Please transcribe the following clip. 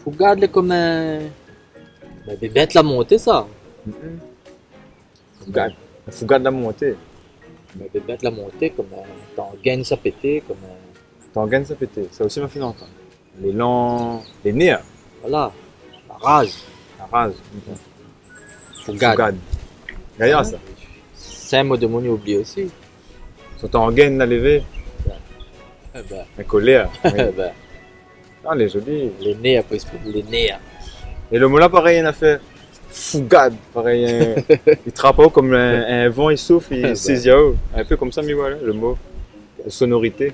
Regarde comme des bêtes la montée ça. Fougasse de la montée. Des bêtes la montée comme ton gain ça pété comme Tangan ça pétait, ça aussi m'a fait longtemps. Les nerfs, voilà la rage. la rage. Regarde. Fougasse. Regarde ça. C'est un mot de mon oublié aussi. Sur Tangan la levé, Eh ben, la colère. eh ben, Ah, elle est jolie. les nez après les nez. Et le mot là, pareil, il a fait Fougasse. Pareil, il trappe haut comme un vent, il souffle, il saisit haut. Un peu comme ça, mais voilà, le mot. De sonorité.